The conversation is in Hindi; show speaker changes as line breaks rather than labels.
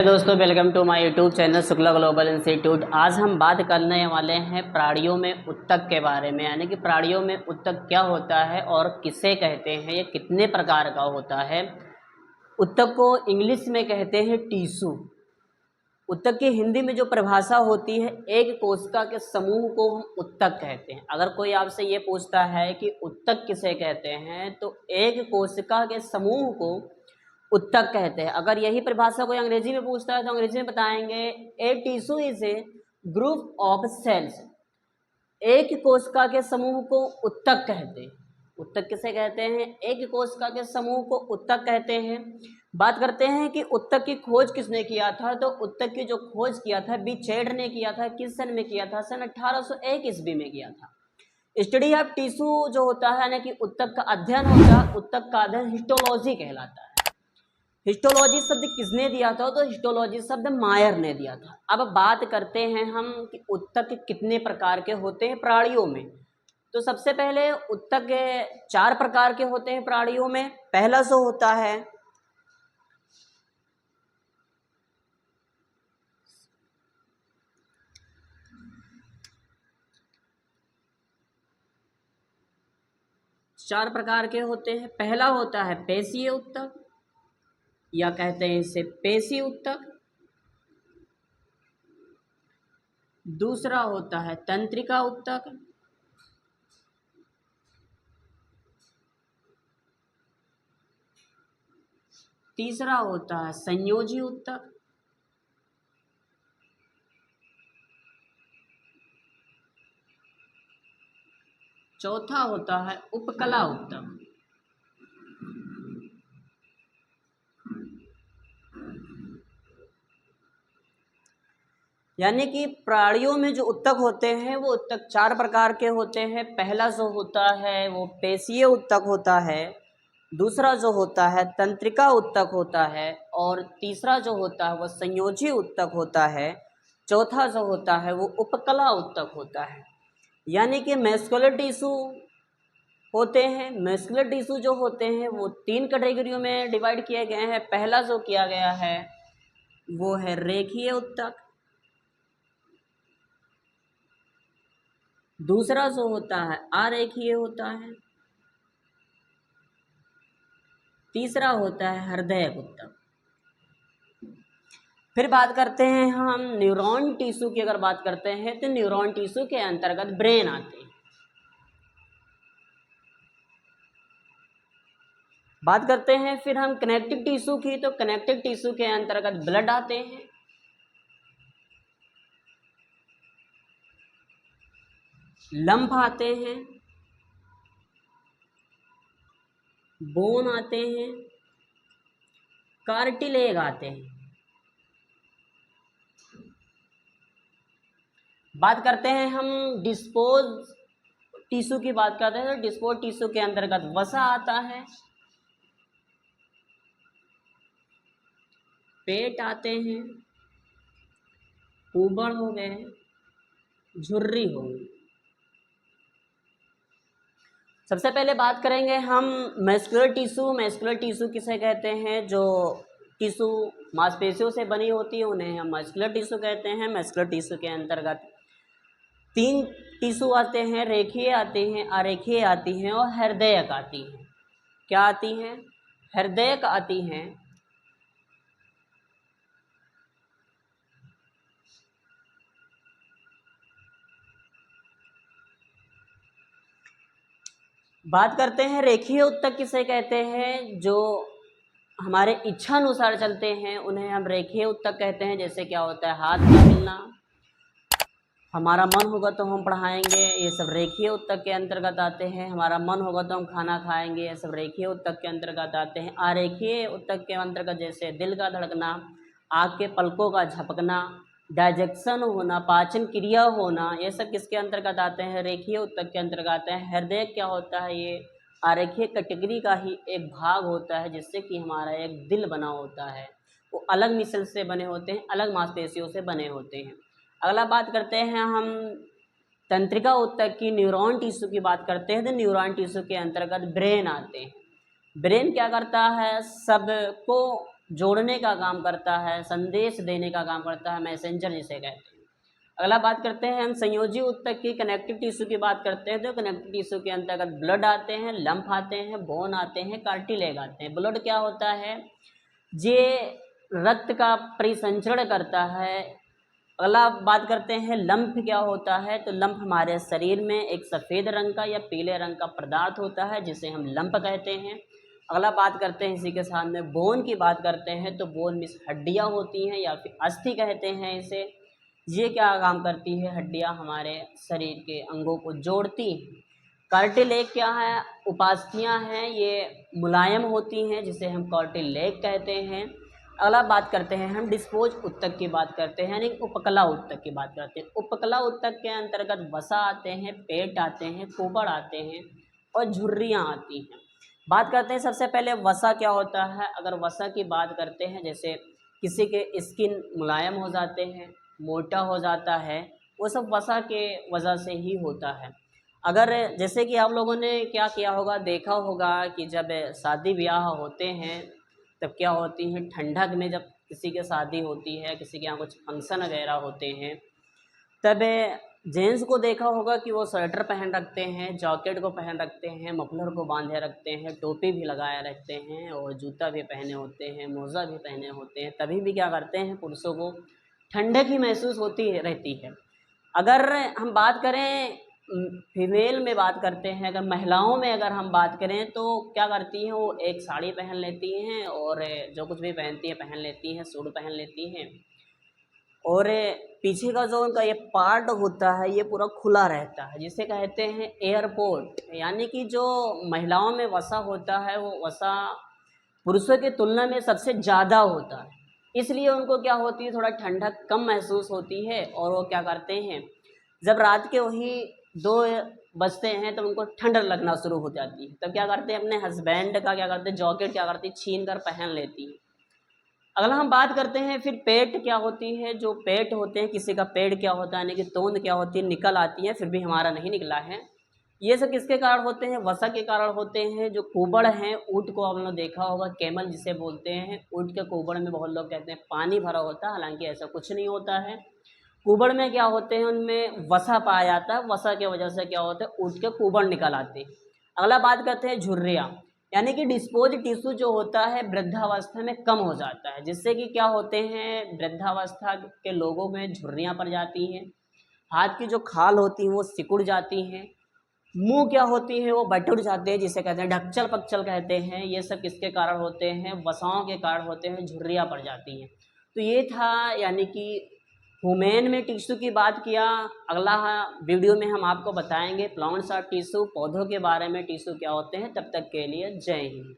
दोस्तों, welcome to my YouTube channel Shukla global institute. आज हम बात करने वाले हैं प्राणियों में उत्तक के बारे में, यानी कि प्राणियों में उत्तक क्या होता है और किसे कहते हैं, ये कितने प्रकार का होता है। उत्तक को इंग्लिश में कहते हैं टिश्यू। उत्तक की हिंदी में जो परिभाषा होती है, एक कोशिका के समूह को हम उत्तक कहते हैं। अगर कोई आपसे ये पूछता है कि उत्तक किसे कहते हैं, तो एक कोशिका के समूह को उत्तक कहते हैं। अगर यही परिभाषा कोई अंग्रेजी में पूछता है तो अंग्रेजी में बताएंगे a tissue is a group of cells. एक कोशिका के समूह को उत्तक कहते हैं। उत्तक किसे कहते हैं? एक कोशिका के समूह को उत्तक कहते हैं। बात करते हैं कि उत्तक की खोज किसने किया था, तो उत्तक की जो खोज किया था बिचेड ने किया था। किस सन में किया था? सन 1801 ईस्वी में किया था। स्टडी ऑफ टिश्यू जो होता है, यानी कि उत्तक का अध्ययन होता है, उत्तक का अध्ययन हिस्टोलॉजी कहलाता है। हिस्टोलॉजी शब्द किसने दिया था? तो हिस्टोलॉजी शब्द मायर ने दिया था। अब बात करते हैं हम कि उत्तक कितने प्रकार के होते हैं प्राणियों में। तो सबसे पहले उत्तक 4 प्रकार के होते हैं प्राणियों में। पहला जो होता है चार प्रकार के होते हैं। पहला होता है पेशीय उत्तक, या कहते हैं इसे पेशी उत्तक। दूसरा होता है तंत्रिका उत्तक। तीसरा होता है संयोजी उत्तक। चौथा होता है उपकला उत्तक। यानी कि प्राणियों में जो उत्तक होते हैं वो उत्तक 4 प्रकार के होते हैं। पहला जो होता है वो पेशीय उत्तक होता है। दूसरा जो होता है तंत्रिका उत्तक होता है। और तीसरा जो होता है वो संयोजी उत्तक होता है। चौथा जो होता है वो उपकला उत्तक होता है। यानी कि मैस्कुलर टिश्यू होते हैं। मैस्कुलर टिश्यू जो होते हैं वो 3 कैटेगरियों में डिवाइड किए गए हैं। पहला जो किया गया है वो है रेखीय उत्तक। दूसरा जो होता है अरेखीय होता है। तीसरा होता है हृदयक उत्तक। फिर बात करते हैं हम न्यूरॉन टिश्यू की। अगर बात करते हैं तो न्यूरॉन टिश्यू के अंतर्गत ब्रेन आते हैं। बात करते हैं फिर हम कनेक्टिव टिश्यू की, तो कनेक्टिव टिश्यू के अंतर्गत ब्लड आते हैं। लंफ आते हैं, बोन आते हैं, कार्टिलेज आते हैं। बात करते हैं हम डिस्पोज टिश्यू की। बात करते हैं तो डिस्पोज टिश्यू के अंतर्गत वसा आता है, पेट आते हैं, ऊबड़ हो गए, झुर्री हो गई। सबसे पहले बात करेंगे हम मैस्कुलर टिश्यू। मैस्कुलर टिश्यू किसे कहते हैं? जो टिश्यू मांसपेशियों से बनी होती है उन्हें हम मस्कुलर टिश्यू कहते हैं। मस्कुलर टिश्यू के अंतर्गत 3 टिश्यू आते हैं, रेखीय आती हैं, अरेखीय आती हैं और हृदयक आती हैं। क्या आती हैं? हृदयक आती हैं। बात करते हैं रेखीय उत्तक किसे कहते हैं? जो हमारे इच्छा अनुसार चलते हैं उन्हें हम रेखीय उत्तक कहते हैं। जैसे क्या होता है हाथ का हिलना, हमारा मन होगा तो हम पढ़ाएंगे, ये सब रेखीय उत्तक के अंतर्गत आते हैं। हमारा मन होगा तो हम खाना खाएंगे, ये सब रेखीय उत्तक के अंतर्गत आते हैं। अरेखीय उत्तक के अंतर्गत जैसे दिल का धड़कना, आँख के पलकों का झपकना, डाइजेक्शन होना, पाचन क्रिया होना, ये सब किसके अंतर्गत आते हैं? रेखीय उत्तक के अंतर्गत आते हैं। हृदय क्या होता है? ये आरेखीय कैटेगरी का ही एक भाग होता है, जिससे कि हमारा एक दिल बना होता है। वो अलग मिसल से बने होते हैं, अलग मांसपेशियों से बने होते हैं। अगला बात करते हैं हम तंत्रिका उत्तक की। न्यूरॉन टिश्यू की बात करते हैं तो न्यूरॉन टिश्यू के अंतर्गत ब्रेन आते हैं। ब्रेन क्या करता है? सबको जोड़ने का काम करता है, संदेश देने का काम करता है, मैसेंजर जिसे कहते हैं। अगला बात करते हैं हम संयोजी ऊतक की। कनेक्टिव टिश्यू की बात करते हैं तो कनेक्टिव टिश्यू के अंतर्गत ब्लड आते हैं, लंफ आते हैं, बोन आते हैं, कार्टिलेज आते हैं। ब्लड क्या होता है? ये रक्त का परिसंचरण करता है। अगला बात करते हैं लंफ क्या होता है, तो लंफ हमारे शरीर में एक सफ़ेद रंग का या पीले रंग का पदार्थ होता है जिसे हम लंफ कहते हैं। अगला बात करते हैं इसी के साथ में बोन की बात करते हैं तो बोन में हड्डियाँ होती हैं या फिर अस्थि कहते हैं इसे। ये क्या काम करती है? हड्डियाँ हमारे शरीर के अंगों को जोड़ती हैं। कार्टिलेज क्या है? उपास्थियाँ हैं, ये मुलायम होती हैं जिसे हम कार्टिलेज कहते हैं। अगला बात करते हैं हम डिस्पोज ऊतक की बात करते हैं, यानी उपकला ऊतक की बात करते हैं। उपकला ऊतक के अंतर्गत वसा आते हैं, पेट आते हैं, कुबड़ आते हैं और झुर्रियाँ आती हैं। बात करते हैं सबसे पहले वसा क्या होता है। अगर वसा की बात करते हैं, जैसे किसी के स्किन मुलायम हो जाते हैं, मोटा हो जाता है, वो सब वसा के वजह से ही होता है। अगर जैसे कि आप लोगों ने क्या किया होगा, देखा होगा कि जब शादी ब्याह होते हैं तब क्या होती है, ठंडक में जब किसी की शादी होती है, किसी के यहाँ कुछ फंक्शन वगैरह होते हैं, तब जेंट्स को देखा होगा कि वो स्वेटर पहन रखते हैं, जैकेट को पहन रखते हैं, मफलर को बांधे रखते हैं, टोपी भी लगाए रखते हैं और जूता भी पहने होते हैं, मोज़ा भी पहने होते हैं। तभी भी क्या करते हैं, पुरुषों को ठंडक ही महसूस होती रहती है। अगर हम बात करें फीमेल में बात करते हैं, अगर महिलाओं में अगर हम बात करें तो क्या करती हैं, वो एक साड़ी पहन लेती हैं और जो कुछ भी पहनती हैं पहन लेती हैं, सूट पहन लेती हैं और पीछे का जो उनका ये पार्ट होता है ये पूरा खुला रहता है, जिसे कहते हैं एयरपोर्ट। यानी कि जो महिलाओं में वसा होता है वो वसा पुरुषों की तुलना में सबसे ज़्यादा होता है, इसलिए उनको क्या होती है, थोड़ा ठंडक कम महसूस होती है। और वो क्या करते हैं, जब रात के वही 2 बजते हैं तो उनको ठंड लगना शुरू हो जाती है, तब क्या करते हैं, अपने हस्बैंड का क्या करते हैं, जैकेट क्या करती है, छीन कर पहन लेती है। अगला हम बात करते हैं फिर पेट क्या होती है। जो पेट होते हैं, किसी का पेट क्या होता है, यानी कि तोंद क्या होती है, निकल आती है, फिर भी हमारा नहीं निकला है। ये सब किसके कारण होते हैं? वसा के कारण होते हैं। जो कुबड़ हैं, ऊँट को आपने देखा होगा, कैमल जिसे बोलते हैं, ऊँट के कुबड़ में बहुत लोग कहते हैं पानी भरा होता है, हालांकि ऐसा कुछ नहीं होता है। कुबड़ में क्या होते हैं, उनमें वसा पाया जाता है, वसा की वजह से क्या होता है, ऊँट के कुबड़ निकल आते हैं। अगला बात करते हैं झुर्रियाँ, यानी कि डिस्पोज टिश्यू जो होता है वृद्धावस्था में कम हो जाता है, जिससे कि क्या होते हैं, वृद्धावस्था के लोगों में झुर्रियाँ पड़ जाती हैं, हाथ की जो खाल होती हैं वो सिकुड़ जाती हैं, मुंह क्या होती है वो बटुर जाते हैं, जिसे कहते हैं ढक्चल पक्चल कहते हैं। ये सब किसके कारण होते हैं? वसाओं के कारण होते हैं, झुर्रियाँ पड़ जाती हैं। तो ये था यानी कि ह्यूमन में टिश्यू की बात किया। अगला वीडियो में हम आपको बताएंगे प्लांट्स ऑफ टिश्यू, पौधों के बारे में टिश्यू क्या होते हैं। तब तक के लिए जय हिंद।